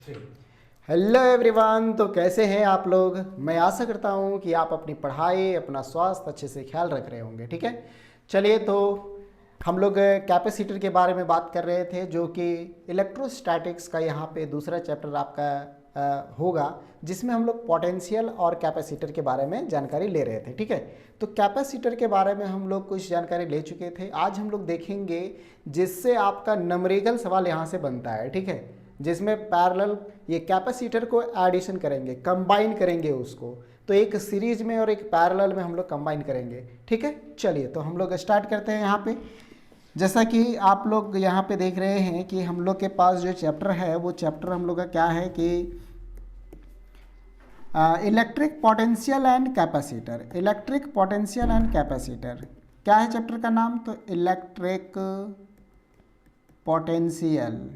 Hello everyone. तो कैसे हैं आप लोग। मैं आशा करता हूं कि आप अपनी पढ़ाई अपना स्वास्थ्य अच्छे से ख्याल रख रहे होंगे। ठीक है, चलिए तो हम लोग कैपेसिटर के बारे में बात कर रहे थे, जो कि इलेक्ट्रोस्टैटिक्स का यहाँ पे दूसरा चैप्टर आपका होगा, जिसमें हम लोग पोटेंशियल और कैपेसिटर के बारे में जानकारी ले रहे थे। ठीक है, तो कैपेसिटर के बारे में हम लोग कुछ जानकारी ले चुके थे। आज हम लोग देखेंगे जिससे आपका न्यूमेरिकल सवाल यहाँ से बनता है। ठीक है, जिसमें पैरेलल ये कैपेसिटर को एडिशन करेंगे, कंबाइन करेंगे उसको, तो एक सीरीज में और एक पैरेलल में हम लोग कंबाइन करेंगे। ठीक है, चलिए तो हम लोग स्टार्ट करते हैं। यहाँ पे जैसा कि आप लोग यहाँ पे देख रहे हैं कि हम लोग के पास जो चैप्टर है वो चैप्टर हम लोग का क्या है कि electric potential and capacitor. Electric potential and capacitor क्या है चैप्टर का नाम? तो इलेक्ट्रिक पोटेंशियल।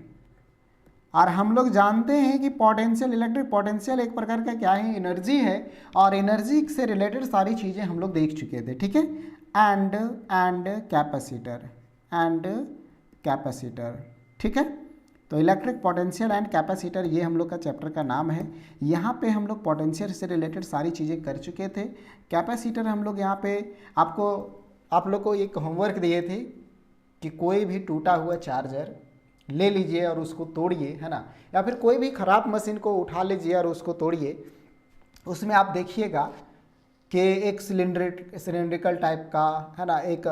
और हम लोग जानते हैं कि पोटेंशियल, इलेक्ट्रिक पोटेंशियल एक प्रकार का क्या है, एनर्जी है, और एनर्जी से रिलेटेड सारी चीज़ें हम लोग देख चुके थे। ठीक है, एंड कैपेसिटर। ठीक है, तो इलेक्ट्रिक पोटेंशियल एंड कैपेसिटर ये हम लोग का चैप्टर का नाम है। यहाँ पे हम लोग पोटेंशियल से रिलेटेड सारी चीज़ें कर चुके थे। कैपेसिटर हम लोग यहाँ पे आप लोग को एक होमवर्क दिए थे कि कोई भी टूटा हुआ चार्जर ले लीजिए और उसको तोड़िए, है ना, या फिर कोई भी ख़राब मशीन को उठा लीजिए और उसको तोड़िए। उसमें आप देखिएगा कि एक सिलेंड्रिकल टाइप का, है ना, एक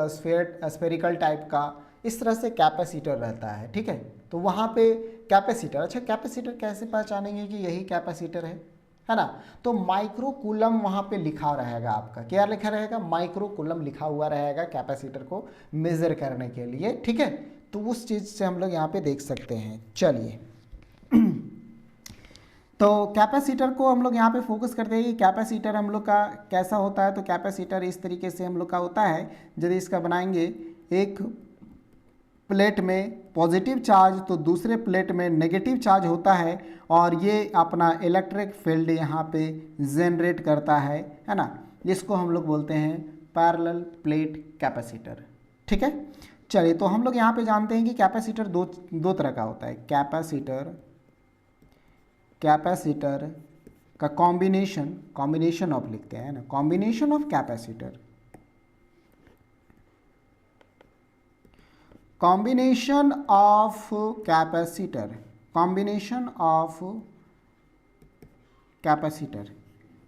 स्फेरिकल टाइप का, इस तरह से कैपेसिटर रहता है। ठीक है, तो वहाँ पे कैपेसिटर, अच्छा कैपेसिटर कैसे पहचानेंगे कि यही कैपेसिटर है ना, तो माइक्रोकूलम वहाँ पे लिखा रहेगा। आपका क्या लिखा रहेगा? माइक्रोकूलम लिखा हुआ रहेगा कैपेसिटर को मेज़र करने के लिए। ठीक है, तो उस चीज़ से हम लोग यहाँ पे देख सकते हैं। चलिए तो कैपेसिटर को हम लोग यहाँ पे फोकस करते हैं कि कैपेसिटर हम लोग का कैसा होता है। तो कैपेसिटर इस तरीके से हम लोग का होता है। यदि इसका बनाएंगे, एक प्लेट में पॉजिटिव चार्ज तो दूसरे प्लेट में नेगेटिव चार्ज होता है, और ये अपना इलेक्ट्रिक फील्ड यहाँ पे जनरेट करता है ना। इसको हम लोग बोलते हैं पैरेलल प्लेट कैपेसिटर। ठीक है, चलिए तो हम लोग यहाँ पे जानते हैं कि कैपेसिटर दो तरह का होता है। कैपेसिटर का कॉम्बिनेशन ऑफ लिखते हैं ना, combination of capacitor, combination of capacitor.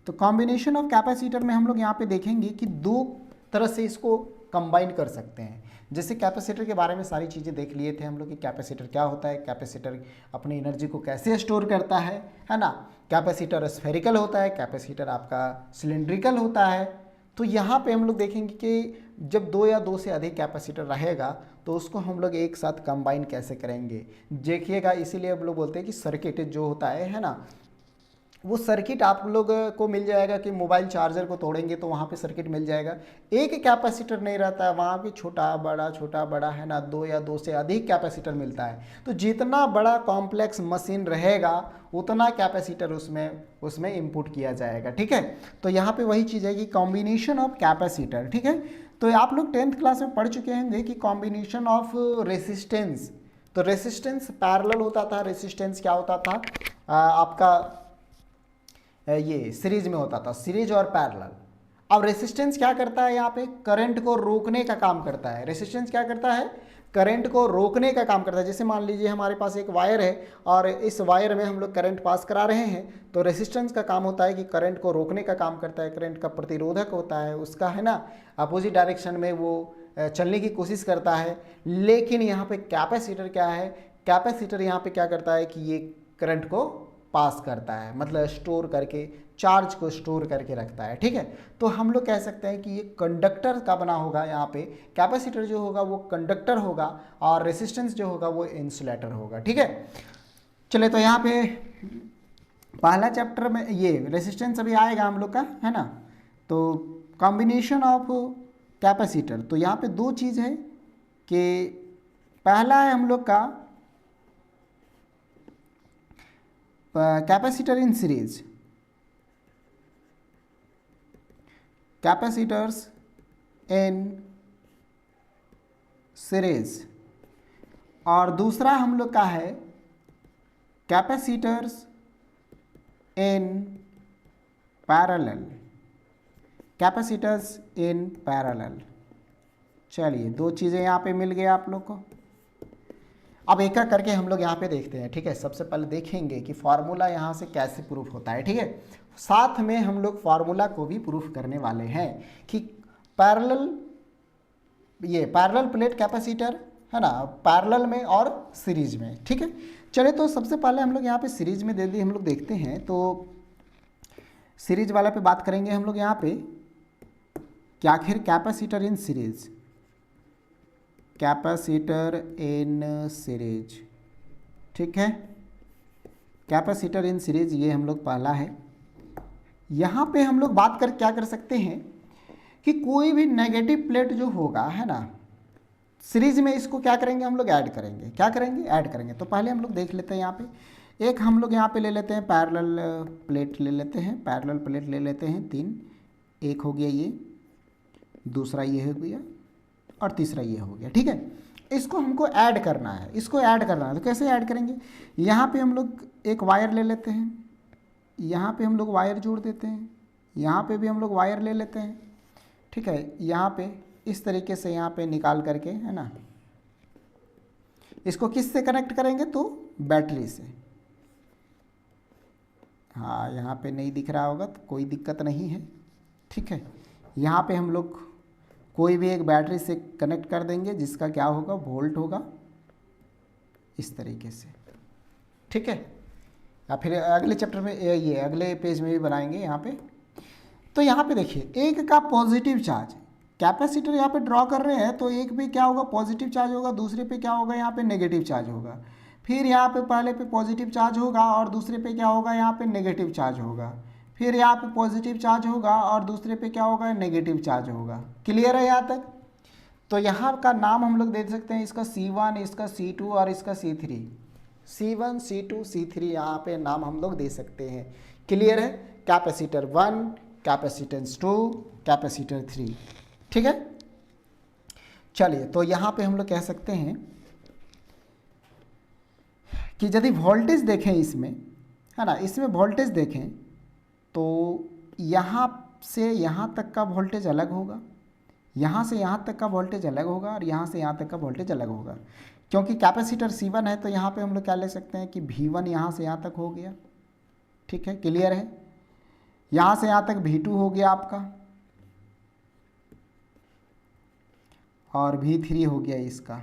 तो कॉम्बिनेशन ऑफ कैपेसिटर में हम लोग यहाँ पे देखेंगे कि दो तरह से इसको कंबाइन कर सकते हैं। जैसे कैपेसिटर के बारे में सारी चीज़ें देख लिए थे हम लोग कि कैपेसिटर क्या होता है, कैपेसिटर अपनी एनर्जी को कैसे स्टोर करता है ना। कैपेसिटर स्फेरिकल होता है, कैपेसिटर आपका सिलेंड्रिकल होता है। तो यहाँ पे हम लोग देखेंगे कि जब दो या दो से अधिक कैपेसिटर रहेगा तो उसको हम लोग एक साथ कंबाइन कैसे करेंगे, देखिएगा। इसीलिए हम लोग बोलते हैं कि सर्किट जो होता है ना, वो सर्किट आप लोग को मिल जाएगा कि मोबाइल चार्जर को तोड़ेंगे तो वहाँ पे सर्किट मिल जाएगा। एक कैपेसिटर नहीं रहता है वहाँ पे, छोटा बड़ा है ना, दो या दो से अधिक कैपेसिटर मिलता है। तो जितना बड़ा कॉम्प्लेक्स मशीन रहेगा उतना कैपेसिटर उसमें इनपुट किया जाएगा। ठीक है, तो यहाँ पे वही चीज़ है कि कॉम्बिनेशन ऑफ कैपेसिटर। ठीक है, तो आप लोग 10th क्लास में पढ़ चुके होंगे कि कॉम्बिनेशन ऑफ रेसिस्टेंस। तो रेसिस्टेंस पैरेलल होता था, रेसिस्टेंस क्या होता था आपका ये सीरीज में होता था, सीरीज और पैरेलल। अब रेसिस्टेंस क्या करता है? यहाँ पे करंट को रोकने का काम करता है। रेसिस्टेंस क्या करता है? करंट को रोकने का काम करता है। जैसे मान लीजिए हमारे पास एक वायर है और इस वायर में हम लोग करंट पास करा रहे हैं, तो रेसिस्टेंस का काम होता है कि करंट को रोकने का काम करता है। करंट का प्रतिरोधक होता है, उसका है ना अपोजिट डायरेक्शन में वो चलने की कोशिश करता है। लेकिन यहाँ पे कैपेसिटर क्या है? कैपेसिटर यहाँ पे क्या करता है कि ये करंट को पास करता है, मतलब स्टोर करके, चार्ज को स्टोर करके रखता है। ठीक है, तो हम लोग कह सकते हैं कि ये कंडक्टर का बना होगा। यहाँ पे कैपेसिटर जो होगा वो कंडक्टर होगा और रेसिस्टेंस जो होगा वो इंसुलेटर होगा। ठीक है, चले तो यहाँ पे पहला चैप्टर में ये रेसिस्टेंस अभी आएगा हम लोग का, है ना। तो कॉम्बिनेशन ऑफ कैपेसिटर, तो यहाँ पे दो चीज़ है कि पहला है हम लोग का capacitor in series, capacitors in series, और दूसरा हम लोग का है capacitors in parallel, capacitors in parallel. चलिए, दो चीज़ें यहाँ पे मिल गए आप लोग को। अब एक एक करके हम लोग यहाँ पे देखते हैं, ठीक है। सबसे पहले देखेंगे कि फार्मूला यहाँ से कैसे प्रूफ होता है, ठीक है। साथ में हम लोग फार्मूला को भी प्रूफ करने वाले हैं कि पैरेलल, ये पैरेलल प्लेट कैपेसिटर है ना, पैरेलल में और सीरीज में, ठीक है। चलिए, तो सबसे पहले हम लोग यहाँ पे सीरीज में दे दी, हम लोग देखते हैं। तो सीरीज वाला पे बात करेंगे हम लोग यहाँ पे कि आखिर capacitor in series, capacitor in series, ठीक है। कैपेसिटर इन सीरीज ये हम लोग पहला है। यहाँ पे हम लोग बात कर क्या कर सकते हैं कि कोई भी नेगेटिव प्लेट जो होगा है ना सीरीज में, इसको क्या करेंगे हम लोग, ऐड करेंगे। क्या करेंगे, ऐड करेंगे। तो पहले हम लोग देख लेते हैं यहाँ पे एक हम लोग यहाँ पे ले लेते हैं पैरेलल प्लेट ले लेते हैं, पैरेलल प्लेट ले लेते हैं 3। एक हो गया ये, दूसरा ये हो गया और तीसरा ये हो गया, ठीक है। इसको हमको ऐड करना है, इसको ऐड करना है। तो कैसे ऐड करेंगे, यहाँ पे हम लोग एक वायर ले लेते हैं, यहाँ पे हम लोग वायर जोड़ देते हैं, यहाँ पे भी हम लोग वायर ले लेते हैं, ठीक है। यहाँ पे इस तरीके से यहाँ पे निकाल करके है ना, इसको किस से कनेक्ट करेंगे, तो बैटरी से। हाँ, यहाँ पे नहीं दिख रहा होगा तो कोई दिक्कत नहीं है, ठीक है। यहाँ पे हम लोग कोई भी एक बैटरी से कनेक्ट कर देंगे, जिसका क्या होगा, वोल्ट होगा इस तरीके से, ठीक है। या फिर अगले चैप्टर में, ये अगले पेज में भी बनाएंगे यहाँ पे। तो यहाँ पे देखिए, एक का पॉजिटिव चार्ज, कैपेसिटर यहाँ पे ड्रॉ कर रहे हैं, तो एक पे क्या होगा, पॉजिटिव चार्ज होगा, दूसरे पे क्या होगा, यहाँ पे नेगेटिव चार्ज होगा। फिर यहाँ पे पहले पे पॉजिटिव चार्ज होगा और दूसरे पे क्या होगा, यहाँ पे नेगेटिव चार्ज होगा। फिर यहाँ पे पॉजिटिव चार्ज होगा और दूसरे पे क्या होगा, नेगेटिव चार्ज होगा। क्लियर है यहाँ तक। तो यहाँ का नाम हम लोग दे सकते हैं, इसका C1, इसका C2 और इसका C3। C1, C2, C3 यहाँ पे नाम हम लोग दे सकते हैं। क्लियर है। कैपेसिटर 1, कैपेसिटेंस 2, कैपेसिटर 3, ठीक है। चलिए, तो यहाँ पे हम लोग कह सकते हैं कि यदि वोल्टेज देखें इसमें, है ना, इसमें वोल्टेज देखें तो यहाँ से यहाँ तक का वोल्टेज अलग होगा, यहाँ से यहाँ तक का वोल्टेज अलग होगा और यहाँ से यहाँ तक का वोल्टेज अलग होगा। क्योंकि कैपेसिटर C1 है तो यहाँ पे हम लोग क्या ले सकते हैं कि V1 यहाँ से यहाँ तक हो गया, ठीक है। क्लियर है। यहाँ से यहाँ तक V2 हो गया आपका और V3 हो गया इसका।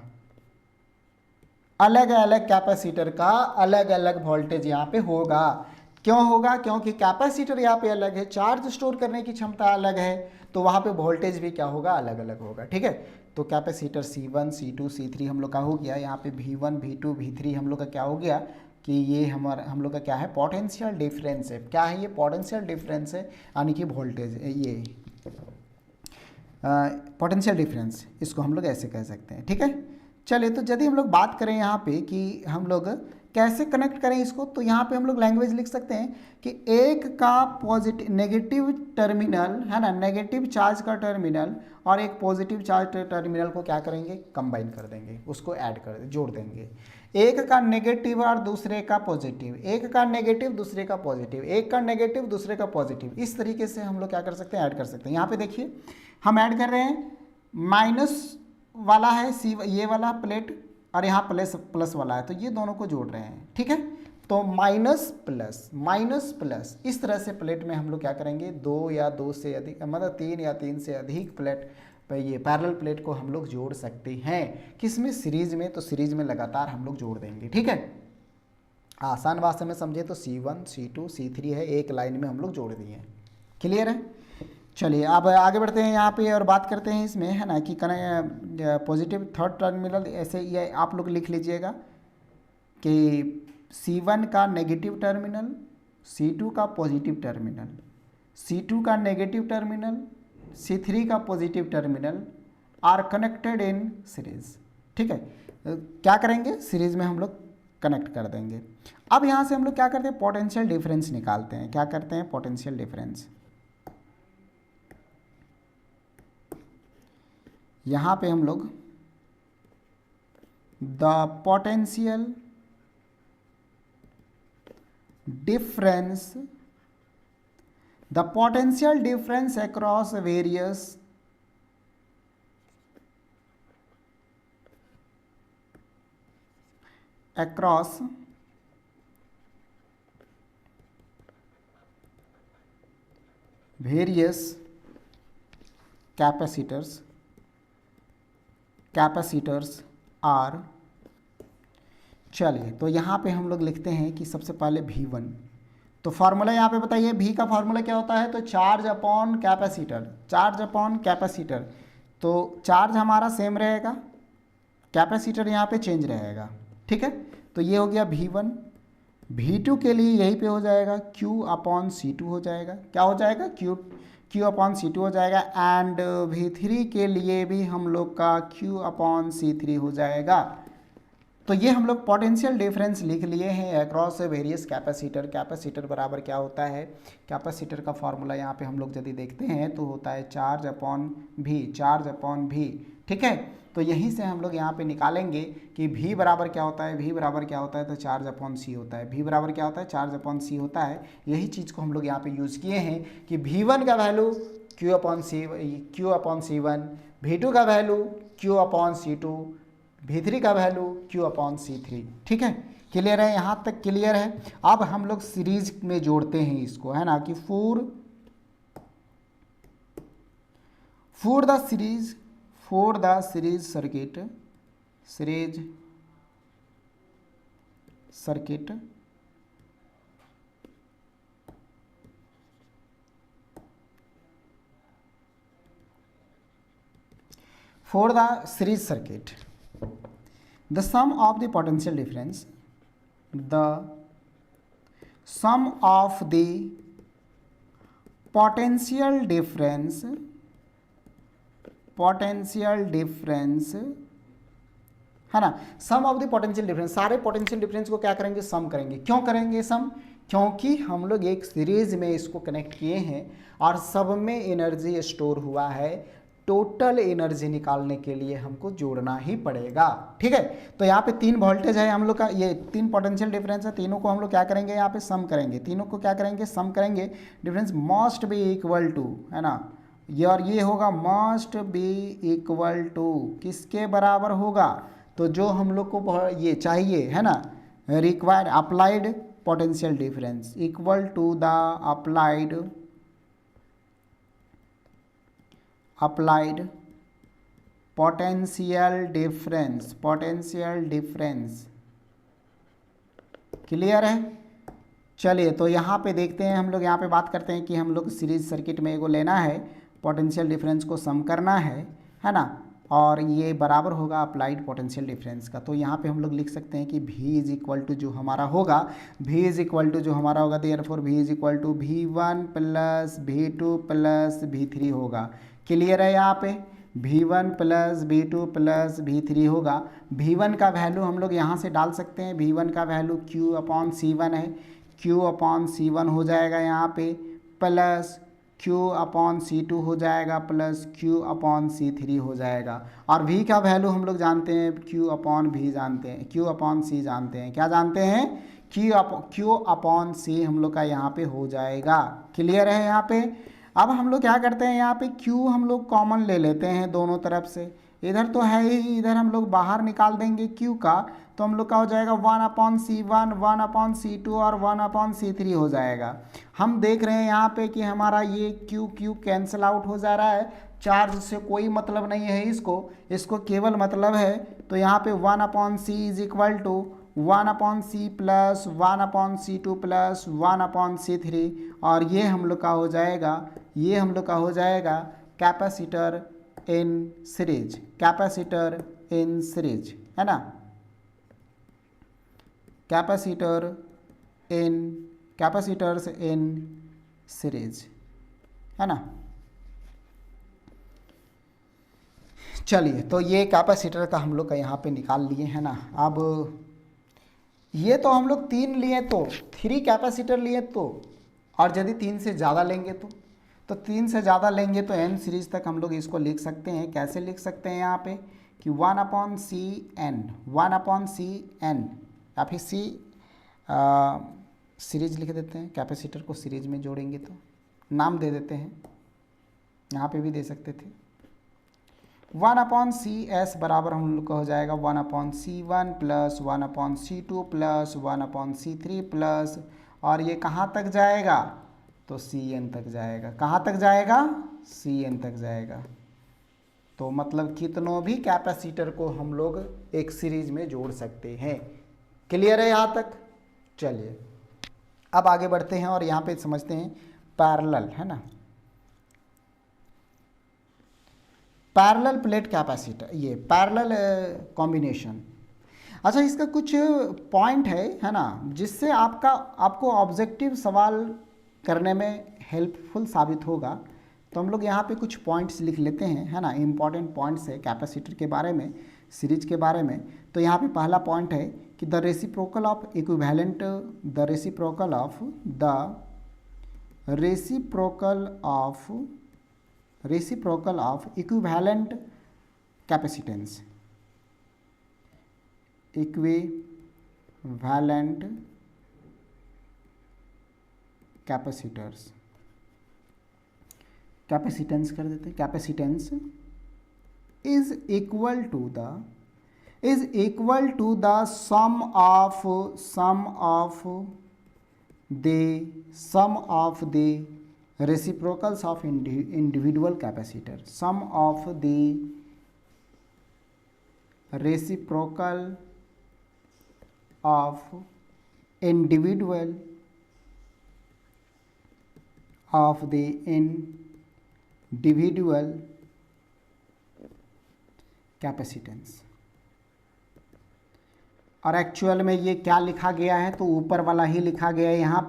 अलग अलग कैपेसिटर का अलग अलग वोल्टेज यहाँ पे होगा। क्यों होगा, क्योंकि कैपेसिटर यहाँ पे अलग है, चार्ज स्टोर करने की क्षमता अलग है, तो वहाँ पे वोल्टेज भी क्या होगा, अलग अलग होगा, ठीक है। तो कैपेसिटर C1, C2, C3 हम लोग का हो गया। यहाँ पे V1, V2, V3 हम लोग का क्या हो गया कि ये हम लोग का क्या है, पोटेंशियल डिफरेंस है। क्या है ये, पोटेंशियल डिफरेंस है, यानी कि वोल्टेज, ये पोटेंशियल डिफरेंस, इसको हम लोग ऐसे कह सकते हैं, ठीक है। चलिए, तो यदि हम लोग बात करें यहाँ पे कि हम लोग कैसे कनेक्ट करें इसको, तो यहाँ पे हम लोग लैंग्वेज लिख सकते हैं कि एक का पॉजिटिव नेगेटिव टर्मिनल है ना, नेगेटिव चार्ज का टर्मिनल और एक पॉजिटिव चार्ज टर्मिनल को क्या करेंगे, कंबाइन कर देंगे, उसको ऐड कर जोड़ देंगे। एक का नेगेटिव और दूसरे का पॉजिटिव, एक का नेगेटिव दूसरे का पॉजिटिव, एक का नेगेटिव दूसरे का पॉजिटिव, इस तरीके से हम लोग क्या कर सकते हैं, ऐड कर सकते हैं। यहाँ पे देखिए, हम ऐड कर रहे हैं, माइनस वाला है ये वाला प्लेट और यहाँ प्लस वाला है, तो ये दोनों को जोड़ रहे हैं, ठीक है। तो माइनस प्लस इस तरह से प्लेट में हम लोग क्या करेंगे, 2 या 2 से अधिक, मतलब 3 या 3 से अधिक प्लेट पर ये पैरेलल प्लेट को हम लोग जोड़ सकते हैं। किसमें, सीरीज में। तो सीरीज में लगातार हम लोग जोड़ देंगे, ठीक है। आसान भाषा में समझे तो C1, C2, C3 है, एक लाइन में हम लोग जोड़ दिए। क्लियर है। चलिए, अब आगे बढ़ते हैं यहाँ पे और बात करते हैं इसमें, है ना, कि पॉजिटिव थर्ड टर्मिनल, ऐसे ये आप लोग लिख लीजिएगा कि C1 का नेगेटिव टर्मिनल, C2 का पॉजिटिव टर्मिनल, C2 का नेगेटिव टर्मिनल, C3 का positive terminal are connected in series, ठीक है। क्या करेंगे, सीरीज में हम लोग कनेक्ट कर देंगे। अब यहाँ से हम लोग क्या करते हैं, पोटेंशियल डिफरेंस निकालते हैं। क्या करते हैं, पोटेंशियल डिफरेंस। यहाँ पे हम लोग the potential difference, the potential difference across various capacitors are, चलिए तो यहाँ पे हम लोग लिखते हैं कि सबसे पहले V1, तो फार्मूला यहाँ पे बताइए V का फार्मूला क्या होता है, तो चार्ज अपॉन कैपेसिटर, तो चार्ज हमारा सेम रहेगा, कैपेसिटर यहाँ पे चेंज रहेगा, ठीक है। तो ये हो गया V1। V2 के लिए यहीं पे हो जाएगा Q अपॉन C2 हो जाएगा, क्या हो जाएगा, Q अपॉन C2 हो जाएगा। एंड V3 के लिए भी हम लोग का Q अपॉन C3 हो जाएगा। तो ये हम लोग पोटेंशियल डिफरेंस लिख लिए हैं अक्रॉस वेरियस कैपेसिटर बराबर क्या होता है, कैपेसिटर का फॉर्मूला यहाँ पे हम लोग यदि देखते हैं तो होता है चार्ज अपॉन भी, ठीक है। तो यहीं से हम लोग यहाँ पे निकालेंगे कि V बराबर क्या होता है, तो चार्ज अपॉन सी होता है, V बराबर क्या होता है, चार्ज अपॉन सी होता है। यही चीज़ को हम लोग यहाँ पे यूज़ किए हैं कि V1 का value Q upon C1, V2 का value Q upon C2, V3 का वैल्यू Q अपॉन C3, ठीक है। क्लियर है, यहाँ तक क्लियर है। अब हम लोग सीरीज में जोड़ते हैं इसको, है ना, कि for the series circuit the sum of the potential difference है ना, सम ऑफ द पोटेंशियल डिफरेंस, सारे पोटेंशियल डिफरेंस को क्या करेंगे, सम करेंगे। क्यों करेंगे सम, क्योंकि हम लोग एक सीरीज में इसको कनेक्ट किए हैं और सब में एनर्जी स्टोर हुआ है, टोटल एनर्जी निकालने के लिए हमको जोड़ना ही पड़ेगा, ठीक है। तो यहाँ पे 3 वोल्टेज है हम लोग का, ये 3 पोटेंशियल डिफरेंस है, तीनों को हम लोग क्या करेंगे, यहाँ पे सम करेंगे, तीनों को क्या करेंगे, सम करेंगे। Difference must be equal to, है ना, ये होगा मस्ट बी इक्वल टू किसके बराबर होगा, तो जो हम लोग को ये चाहिए, है ना, required applied potential difference equal to the applied potential difference, clear है। चलिए तो यहाँ पे देखते हैं, हम लोग यहाँ पे बात करते हैं कि हम लोग सीरीज सर्किट में एगो लेना है, पोटेंशियल डिफरेंस को सम करना है ना, और ये बराबर होगा अप्लाइड पोटेंशियल डिफरेंस का। तो यहाँ पे हम लोग लिख सकते हैं कि V इज इक्वल टू जो हमारा होगा, therefore V is equal to V1 plus V2 plus V3 होगा। क्लियर है, यहाँ पे V1 plus V2 plus V3 होगा। V1 का वैल्यू हम लोग यहाँ से डाल सकते हैं, V1 का वैल्यू Q अपॉन C1 है, Q अपॉन C1 हो जाएगा यहाँ पे, प्लस Q अपॉन C2 हो जाएगा, प्लस Q अपॉन C3 हो जाएगा। और V का वैल्यू हम लोग जानते हैं, Q अपॉन C जानते हैं, क्या जानते हैं, Q अपॉन C हम लोग का यहाँ पे हो जाएगा। क्लियर है यहाँ पे। अब हम लोग क्या करते हैं, यहाँ पे Q हम लोग कॉमन ले लेते हैं दोनों तरफ से, इधर तो है ही, इधर हम लोग बाहर निकाल देंगे Q का, तो हम लोग का हो जाएगा 1/C1, 1/C2 और 1/C3 हो जाएगा। हम देख रहे हैं यहाँ पे कि हमारा ये Q कैंसिल आउट हो जा रहा है, चार्ज से कोई मतलब नहीं है इसको केवल मतलब है, तो यहाँ पे 1/C is equal to 1/C plus 1/C2 plus 1/C3, और ये हम लोग का हो जाएगा, कैपेसिटर इन सीरीज, है ना, कैपेसिटर्स इन सीरीज, है ना। चलिए तो ये कैपेसिटर का हम लोग का यहाँ पे निकाल लिए, है ना। अब ये तो हम लोग 3 लिए, तो 3 कैपेसिटर लिए, तो और यदि 3 से ज़्यादा लेंगे तो 3 से ज़्यादा लेंगे तो n सीरीज तक हम लोग इसको लिख सकते हैं। कैसे लिख सकते हैं यहाँ पे कि 1/CN या फिर सीरीज लिख देते हैं, कैपेसिटर को सीरीज में जोड़ेंगे तो नाम दे देते हैं, यहाँ पे भी दे सकते थे। 1/CS बराबर हम लोग का हो जाएगा 1/C1 plus 1/C2 plus 1/C3 plus, और ये कहाँ तक जाएगा तो Cn तक जाएगा। कहाँ तक जाएगा? Cn तक जाएगा। तो मतलब कितनों भी कैपेसिटर को हम लोग एक सीरीज में जोड़ सकते हैं। क्लियर है यहाँ तक? चलिए अब आगे बढ़ते हैं और यहाँ पे समझते हैं पैरेलल, है ना, पैरेलल प्लेट कैपेसिटर, ये पैरेलल कॉम्बिनेशन। अच्छा, इसका कुछ पॉइंट है ना, जिससे आपको ऑब्जेक्टिव सवाल करने में हेल्पफुल साबित होगा। तो हम लोग यहाँ पे कुछ पॉइंट्स लिख लेते हैं, है ना, इम्पॉर्टेंट पॉइंट्स है कैपेसिटर के बारे में, सीरीज के बारे में। तो यहाँ पे पहला पॉइंट है कि the reciprocal of equivalent, the reciprocal of equivalent capacitance, equivalent capacitors, capacitance कर देते हैं, capacitance is equal to the sum of the reciprocals of individual capacitor, sum of the reciprocal of individual capacitance. और actual में ये क्या लिखा गया है, तो ऊपर वाला ही लिखा गया है। यहाँ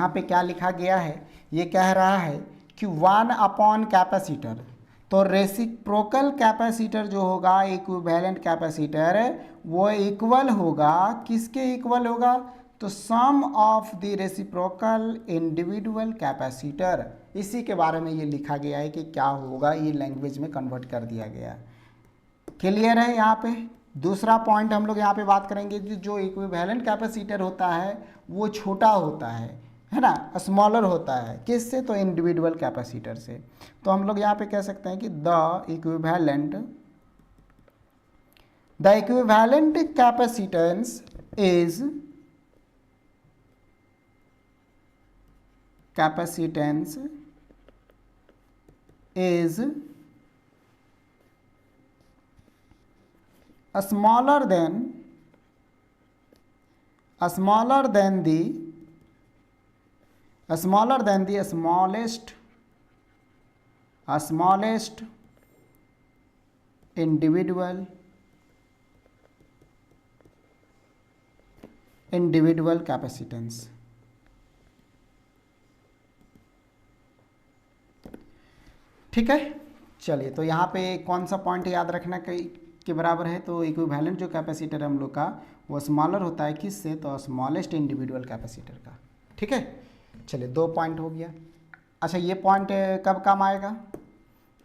पे क्या लिखा गया है, ये कह रहा है कि 1 कैपेसिटर, तो रेसिप्रोकल कैपेसिटर जो होगा, इक्विवेलेंट कैपेसिटर, वो इक्वल होगा, किसके इक्वल होगा, तो sum of the reciprocal individual capacitor. इसी के बारे में ये लिखा गया है कि क्या होगा, ये लैंग्वेज में कन्वर्ट कर दिया गया। क्लियर है यहाँ पे? दूसरा पॉइंट हम लोग यहाँ पे बात करेंगे, जो इक्विवेलेंट कैपेसिटर होता है वो छोटा होता है ना, स्मॉलर होता है, किससे, तो इंडिविजुअल कैपेसिटर से। तो हम लोग यहाँ पे कह सकते हैं कि the equivalent capacitance is smaller than the smallest individual capacitance। ठीक है, चलिए तो यहाँ पे कौन सा पॉइंट याद रखना के बराबर है, तो इक्विवेलेंट जो कैपेसिटर हम लोग का वो स्मॉलर होता है, किससे, तो स्मॉलेस्ट इंडिविजुअल कैपेसिटर का। ठीक है, चलिए 2 पॉइंट हो गया। अच्छा, ये पॉइंट कब काम आएगा,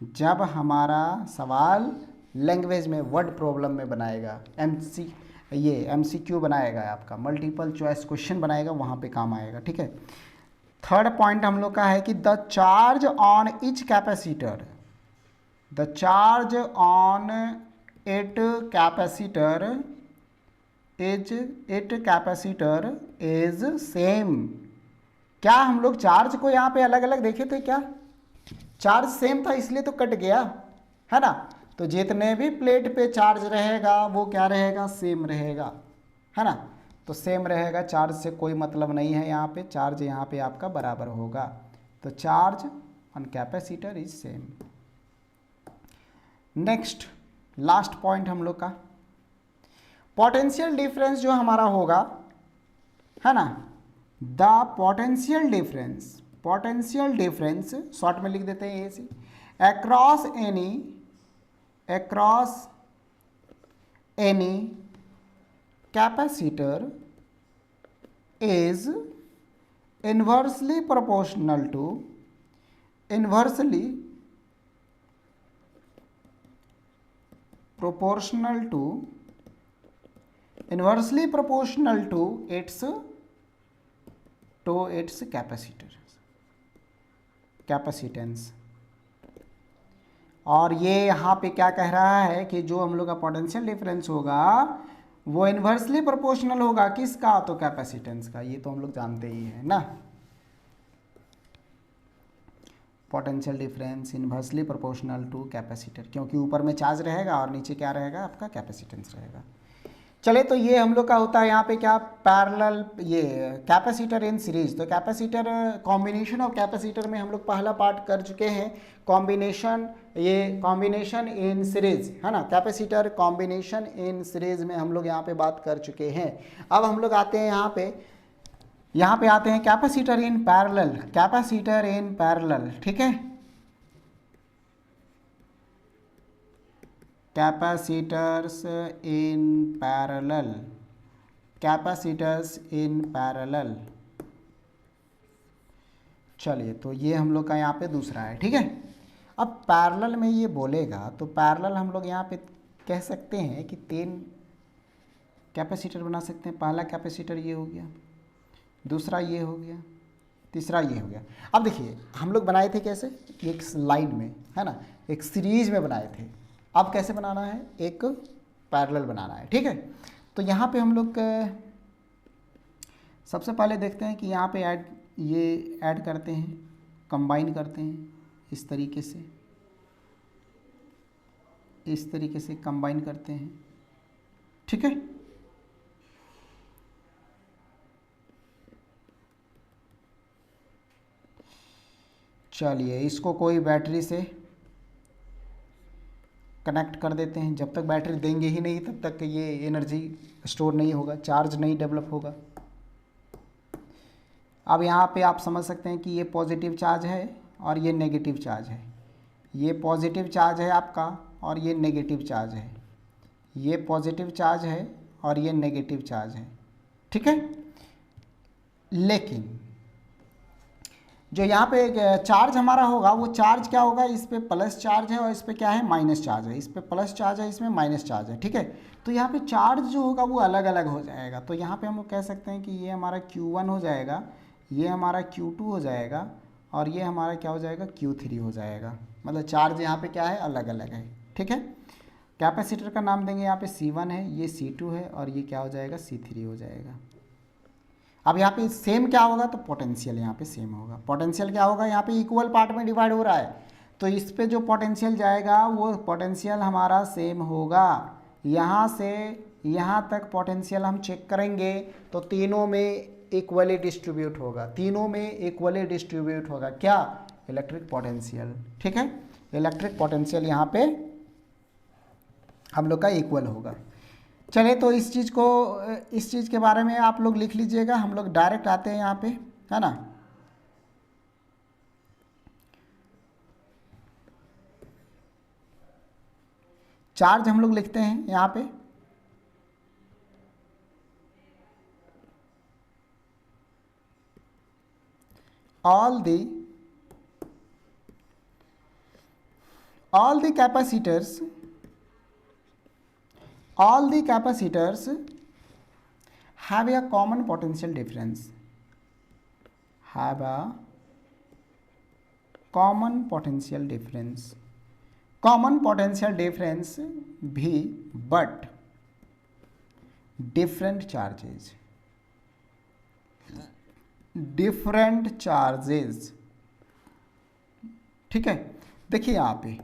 जब हमारा सवाल लैंग्वेज में वर्ड प्रॉब्लम में बनाएगा, MCQ बनाएगा, आपका मल्टीपल चॉइस क्वेश्चन बनाएगा, वहाँ पे काम आएगा। ठीक है, थर्ड पॉइंट हम लोग का है कि the charge on etch capacitor, the charge on it capacitor is same. क्या हम लोग चार्ज को यहाँ पे अलग अलग देखे थे? क्या चार्ज सेम था, इसलिए तो कट गया, है ना। तो जितने भी प्लेट पे चार्ज रहेगा वो क्या रहेगा, सेम रहेगा, है ना। तो सेम रहेगा, चार्ज से कोई मतलब नहीं है यहाँ पे, चार्ज यहाँ पे आपका बराबर होगा। तो charge on capacitor is same. Next last point हम लोग का, पोटेंशियल डिफरेंस जो हमारा होगा, है ना, द पोटेंशियल डिफरेंस शॉर्ट में लिख देते हैं ऐसे, across any capacitor is inversely proportional to its to its capacitance. और ये यहाँ पे क्या कह रहा है कि जो हम लोग का पोटेंशियल डिफरेंस होगा वो इन्वर्सली प्रोपोर्शनल होगा किसका, तो कैपेसिटेंस का। ये तो हम लोग जानते ही हैं ना, potential difference inversely proportional to capacitor, क्योंकि ऊपर में चार्ज रहेगा और नीचे क्या रहेगा, आपका कैपेसिटेंस रहेगा। चले तो ये हम लोग का होता है यहाँ पे क्या, पैरेलल, ये कैपेसिटर इन सीरीज। तो कैपेसिटर, कॉम्बिनेशन ऑफ कैपेसिटर में हम लोग पहला पार्ट कर चुके हैं, कॉम्बिनेशन, ये कॉम्बिनेशन इन सीरीज है ना, कैपेसिटर कॉम्बिनेशन इन सीरीज में हम लोग यहाँ पे बात कर चुके हैं। अब हम लोग आते हैं यहाँ पे आते हैं capacitor in parallel, capacitor in parallel, ठीक है, capacitors in parallel, capacitors in parallel. चलिए तो ये हम लोग का यहाँ पे दूसरा है, ठीक है। अब पैरेलल में ये बोलेगा तो पैरेलल हम लोग यहाँ पे कह सकते हैं कि 3 कैपेसिटर बना सकते हैं। पहला कैपेसिटर ये हो गया, दूसरा ये हो गया, तीसरा ये हो गया। अब देखिए हम लोग बनाए थे कैसे, एक लाइन में है ना, एक सीरीज में बनाए थे। अब कैसे बनाना है, एक पैरेलल बनाना है, ठीक है। तो यहाँ पे हम लोग सबसे पहले देखते हैं कि यहाँ पे ये ऐड करते हैं, कंबाइन करते हैं इस तरीके से कंबाइन करते हैं, ठीक है। चलिए इसको कोई बैटरी से कनेक्ट कर देते हैं। जब तक बैटरी देंगे ही नहीं तब तक ये एनर्जी स्टोर नहीं होगा, चार्ज नहीं डेवलप होगा। अब यहाँ पे आप समझ सकते हैं कि ये पॉजिटिव चार्ज है और ये नेगेटिव चार्ज है। ये पॉजिटिव चार्ज है आपका और ये नेगेटिव चार्ज है। ये पॉजिटिव चार्ज है और ये नेगेटिव चार्ज है, ठीक है। लेकिन जो यहाँ पे चार्ज हमारा होगा वो चार्ज क्या होगा, इस पे प्लस चार्ज है और इस पे क्या है, माइनस चार्ज है। इस पे प्लस चार्ज है, इसमें माइनस चार्ज है, ठीक है। तो यहाँ पे चार्ज जो होगा वो अलग अलग हो जाएगा। तो यहाँ पे हम लोग कह सकते हैं कि ये हमारा Q1 हो जाएगा, ये हमारा Q2 हो जाएगा और ये हमारा क्या हो जाएगा, Q3 हो जाएगा। मतलब चार्ज यहाँ पे क्या है, अलग अलग है, ठीक है। कैपेसिटर का नाम देंगे यहाँ पे C1 है, ये C2 है और ये क्या हो जाएगा, C3 हो जाएगा। अब यहाँ पे सेम क्या होगा, तो पोटेंशियल यहाँ पे सेम होगा। पोटेंशियल क्या होगा, यहाँ पे इक्वल पार्ट में डिवाइड हो रहा है तो इस पे जो पोटेंशियल जाएगा वो पोटेंशियल हमारा सेम होगा। यहाँ से यहाँ तक पोटेंशियल हम चेक करेंगे तो तीनों में इक्वली डिस्ट्रीब्यूट होगा, तीनों में इक्वली डिस्ट्रीब्यूट होगा क्या, इलेक्ट्रिक पोटेंशियल, ठीक है। इलेक्ट्रिक पोटेंशियल यहाँ पे हम लोग का इक्वल होगा। चलिए तो इस चीज़ के बारे में आप लोग लिख लीजिएगा। हम लोग डायरेक्ट आते हैं यहाँ पे, है ना। चार्ज हम लोग लिखते हैं यहाँ पे, all the capacitors have a common potential difference, common potential difference भी, but different charges, ठीक है। देखिए यहाँ पे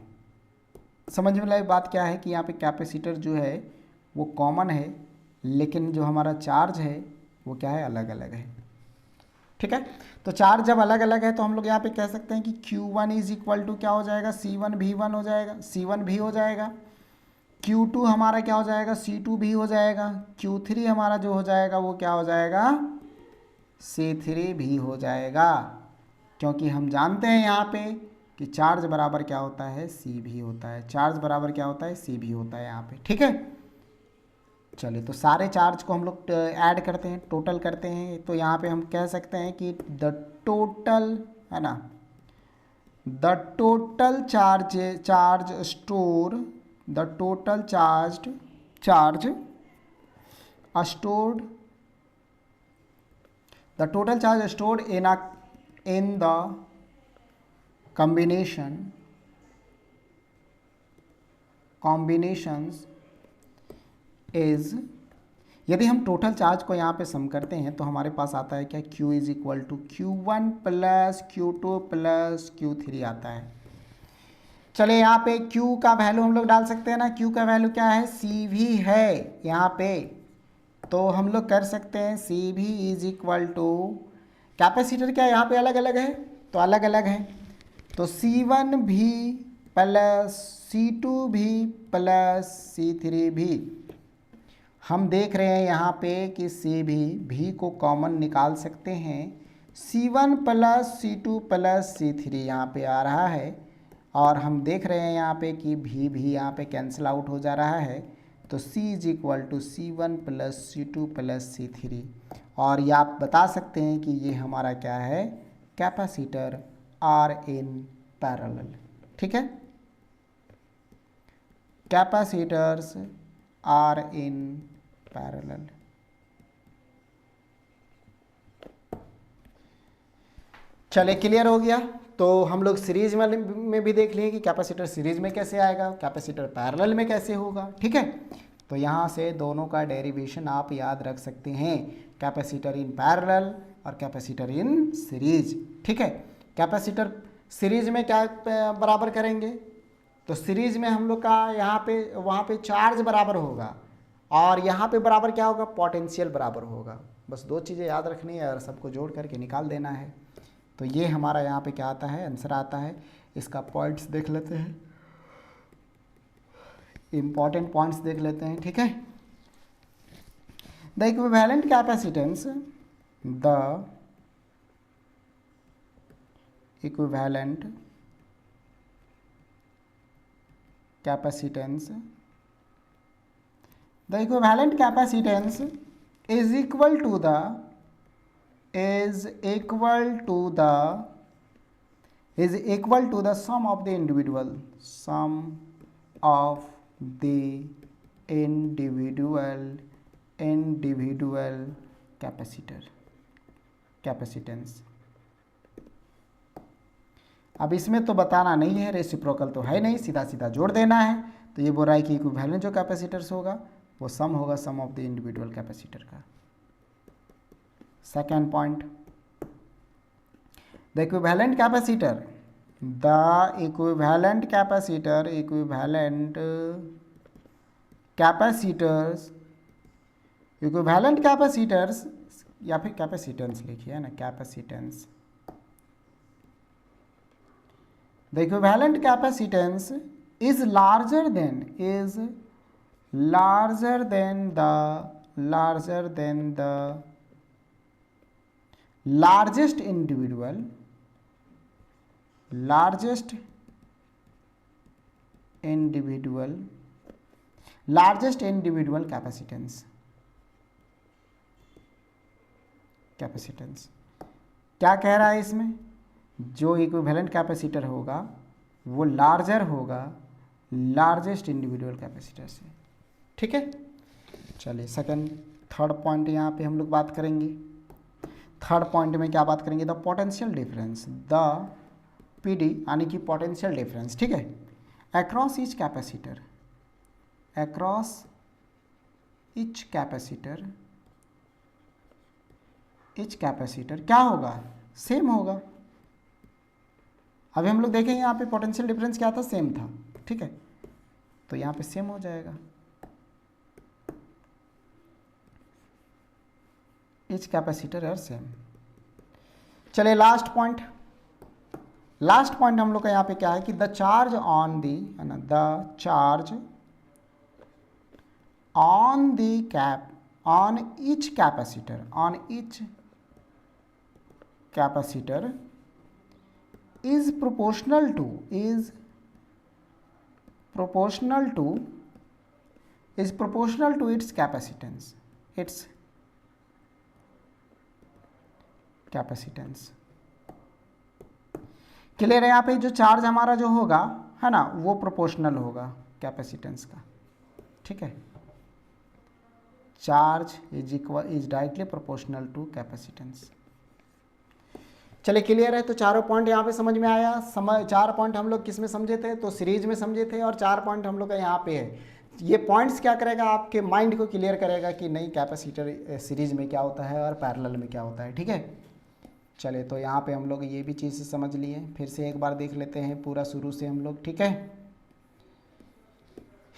समझ में लगी बात क्या है कि यहाँ पे कैपेसिटर जो है वो कॉमन है, लेकिन जो हमारा चार्ज है वो क्या है, अलग अलग है, ठीक है। तो चार्ज जब अलग अलग है तो हम लोग यहाँ पे कह सकते हैं कि Q1 इज इक्वल टू क्या हो जाएगा, C1V1 हो जाएगा, C1V हो जाएगा। Q2 हमारा क्या हो जाएगा, C2V हो जाएगा। Q3 हमारा जो हो जाएगा वो क्या हो जाएगा, C3V हो जाएगा। क्योंकि हम जानते हैं यहाँ पे कि चार्ज बराबर क्या होता है, CV होता है। चार्ज बराबर क्या होता है, CV होता है यहाँ पे, ठीक है। चलिए तो सारे चार्ज को हम लोग ऐड करते हैं, टोटल करते हैं। तो यहाँ पे हम कह सकते हैं कि द टोटल, है ना, the total charge store, the total charge stored the total charge stored in the combinations is, यदि हम टोटल चार्ज को यहाँ पे सम करते हैं तो हमारे पास आता है क्या, Q is equal to Q1 plus Q2 plus Q3 आता है। चले यहाँ पे Q का वैल्यू हम लोग डाल सकते हैं ना, Q का वैल्यू क्या है, CV है यहाँ पे, तो हम लोग कर सकते हैं CV is equal to, capacitor क्या यहाँ पे अलग अलग है, तो अलग अलग है, तो C1 भी प्लस C2 भी प्लस C3 भी। हम देख रहे हैं यहाँ पे कि भी को कॉमन निकाल सकते हैं, C1 plus C2 plus C3 यहाँ पे आ रहा है, और हम देख रहे हैं यहाँ पे कि भी यहाँ पे कैंसिल आउट हो जा रहा है, तो C is equal to C1 plus C2 plus C3, और ये आप बता सकते हैं कि ये हमारा क्या है, कैपेसिटर आर इन पैरेलल। ठीक है, कैपेसिटर्स आर इन पैरेलल। चले क्लियर हो गया। तो हम लोग सीरीज में भी देख लिए कि कैपेसिटर सीरीज में कैसे आएगा, कैपेसिटर पैरेलल में कैसे होगा। ठीक है, तो यहाँ से दोनों का डेरिवेशन आप याद रख सकते हैं, कैपेसिटर इन पैरेलल और कैपेसिटर इन सीरीज। ठीक है, कैपेसिटर सीरीज में क्या बराबर करेंगे, तो सीरीज में हम लोग का यहाँ पे वहाँ पे चार्ज बराबर होगा, और यहाँ पे बराबर क्या होगा, पोटेंशियल बराबर होगा। बस दो चीज़ें याद रखनी है और सबको जोड़ करके निकाल देना है। तो ये हमारा यहाँ पे क्या आता है, आंसर आता है। इसका पॉइंट्स देख लेते हैं, इंपॉर्टेंट पॉइंट्स देख लेते हैं। ठीक है, the equivalent capacitance, the equivalent capacitance, the equivalent capacitance is equal to the sum of the individual capacitance। अब इसमें तो बताना नहीं है, रेसिप्रोकल तो है नहीं, सीधा सीधा जोड़ देना है। तो ये बोल रहा है कि इक्विवेलेंट जो कैपेसिटर्स होगा वो सम होगा सम ऑफ द इंडिविजुअल कैपेसिटर का। Second point, the equivalent capacitor, equivalent capacitors या फिर कैपेसिटेंस लिखिए है ना, capacitance. The equivalent capacitance is larger than the largest individual capacitance। क्या कह रहा है इसमें, जो इक्विवेलेंट कैपेसिटर होगा वो लार्जर होगा लार्जेस्ट इंडिविजुअल कैपेसिटर से। ठीक है, चलिए थर्ड पॉइंट यहाँ पे हम लोग बात करेंगे। थर्ड पॉइंट में क्या बात करेंगे, the potential difference, the PD यानी कि पोटेंशियल डिफरेंस। ठीक है, अक्रॉस ईच कैपेसिटर क्या होगा, सेम होगा। अभी हम लोग देखेंगे यहाँ पे पोटेंशियल डिफरेंस क्या था, सेम था। ठीक है, तो यहाँ पे सेम हो जाएगा, ईच कैपेसिटर आर सेम। चलिए लास्ट पॉइंट हम लोग का यहाँ पे क्या है कि द चार्ज ऑन दी, है ना, the charge on the cap on each capacitor is proportional to its capacitance, clear है। यहाँ पे जो चार्ज हमारा जो होगा है ना, वो प्रोपोर्शनल होगा कैपेसिटेंस का। ठीक है, charge is directly proportional to capacitance. चले क्लियर है। तो चारों पॉइंट यहाँ पे समझ में आया। 4 पॉइंट हम लोग किस में समझे थे, तो सीरीज में समझे थे, और 4 पॉइंट हम लोग का यहाँ पे है। ये पॉइंट्स क्या करेगा, आपके माइंड को क्लियर करेगा कि नहीं कैपेसिटर सीरीज में क्या होता है और पैरेलल में क्या होता है। ठीक है, चले तो यहाँ पे हम लोग ये भी चीज़ समझ लिए। फिर से एक बार देख लेते हैं पूरा शुरू से हम लोग। ठीक है,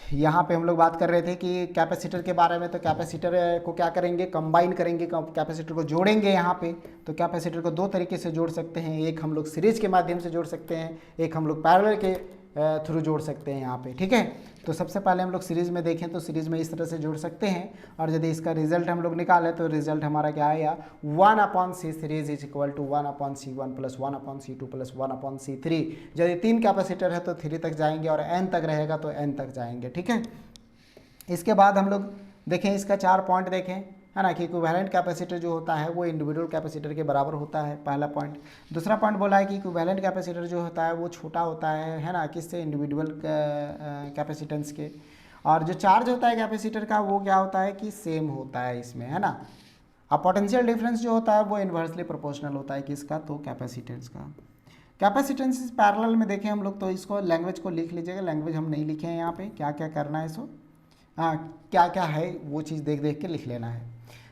यहाँ पे हम लोग बात कर रहे थे कि कैपेसिटर के बारे में। तो कैपेसिटर को क्या करेंगे, कंबाइन करेंगे, कैपेसिटर को जोड़ेंगे यहाँ पे। तो कैपेसिटर को 2 तरीके से जोड़ सकते हैं, एक हम लोग सीरीज के माध्यम से जोड़ सकते हैं, एक हम लोग पैरेलल के थ्रू जोड़ सकते हैं यहाँ पे। ठीक है, तो सबसे पहले हम लोग सीरीज़ में देखें तो सीरीज़ में इस तरह से जोड़ सकते हैं। और यदि इसका रिजल्ट हम लोग निकालें तो रिजल्ट हमारा क्या आया, 1/C series is equal to 1/C1 plus 1/C2 plus 1/C3। यदि 3 कैपेसिटर है तो 3 तक जाएंगे, और n तक रहेगा तो n तक जाएंगे। ठीक है, इसके बाद हम लोग देखें इसका 4 पॉइंट देखें, है ना, कि इक्विवेलेंट कैपेसिटर जो होता है वो इंडिविजुअल कैपेसिटर के बराबर होता है, पहला पॉइंट। दूसरा पॉइंट बोला है कि इक्विवेलेंट कैपेसिटर जो होता है वो छोटा होता है ना, किससे, इंडिविजुअल कैपेसिटेंस के। और जो चार्ज होता है कैपेसिटर का वो क्या होता है कि सेम होता है इसमें, है ना। अब पोटेंशियल डिफरेंस जो होता है वो इन्वर्सली प्रोपोर्शनल होता है किसका, तो कैपेसिटेंस का। कैपेसिटेंस पैरेलल में देखें हम लोग, तो इसको लैंग्वेज को लिख लीजिएगा, लैंग्वेज हम नहीं लिखे हैं यहाँ पे, क्या क्या करना है इसको, हाँ क्या क्या है वो चीज़ देख देख के लिख लेना है।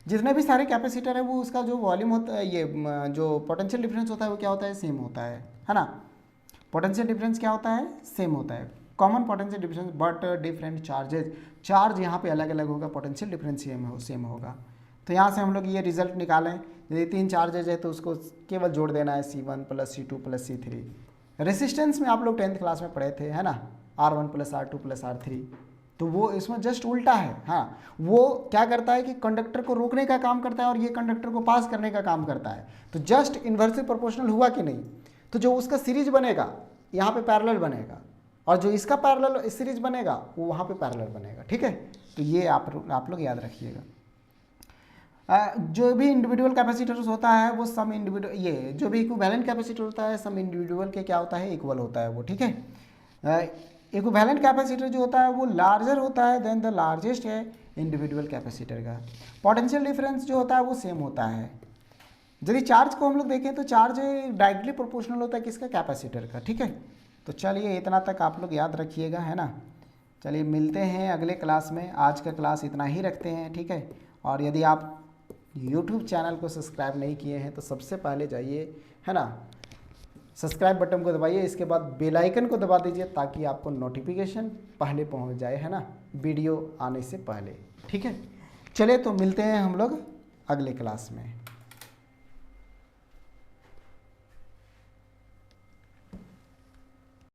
जितने भी सारे कैपेसिटर है वो उसका जो वॉल्यूम होता है, ये जो पोटेंशियल डिफरेंस होता है वो क्या होता है, सेम होता है ना। पोटेंशियल डिफरेंस क्या होता है, सेम होता है, common potential difference but different charges. Charge यहाँ पे अलग अलग होगा, पोटेंशियल डिफरेंस सेम होगा। तो यहाँ से हम लोग ये रिजल्ट निकालें, यदि 3 चार्जेज है तो उसको केवल जोड़ देना है, C1 plus C2 plus C3। Resistance में आप लोग 10th क्लास में पढ़े थे, है ना, R1 plus R2 plus R3। तो वो इसमें जस्ट उल्टा है। हाँ, वो क्या करता है कि कंडक्टर को रोकने का काम करता है और ये कंडक्टर को पास करने का काम करता है। तो जस्ट इन्वर्सली प्रोपोर्शनल हुआ कि नहीं, तो जो उसका सीरीज बनेगा यहाँ पे पैरेलल बनेगा, और जो इसका पैरेलल सीरीज बनेगा वो वहाँ पे पैरेलल बनेगा। ठीक है, तो ये आप लोग याद रखिएगा। जो भी इंडिविजुअल कैपेसिटर्स होता है वो सम इंडिविजुअल, ये जो भी इक्विवेलेंट कैपेसिटर होता है सम इंडिविजुअल के क्या होता है, इक्वल होता है वो। ठीक है, इक्विवेलेंट कैपेसिटर जो होता है वो लार्जर होता है देन द लार्जेस्ट है इंडिविजुअल कैपेसिटर का। पोटेंशियल डिफरेंस जो होता है वो सेम होता है। यदि चार्ज को हम लोग देखें तो चार्ज डायरेक्टली प्रोपोर्शनल होता है किसका, कैपेसिटर का। ठीक है, तो चलिए इतना तक आप लोग याद रखिएगा, है ना। चलिए मिलते हैं अगले क्लास में, आज का क्लास इतना ही रखते हैं। ठीक है, और यदि आप YouTube चैनल को सब्सक्राइब नहीं किए हैं तो सबसे पहले जाइए, है ना, सब्सक्राइब बटन को दबाइए, इसके बाद बेल आइकन को दबा दीजिए ताकि आपको नोटिफिकेशन पहले पहुंच जाए, है ना, वीडियो आने से पहले। ठीक है, चले तो मिलते हैं हम लोग अगले क्लास में।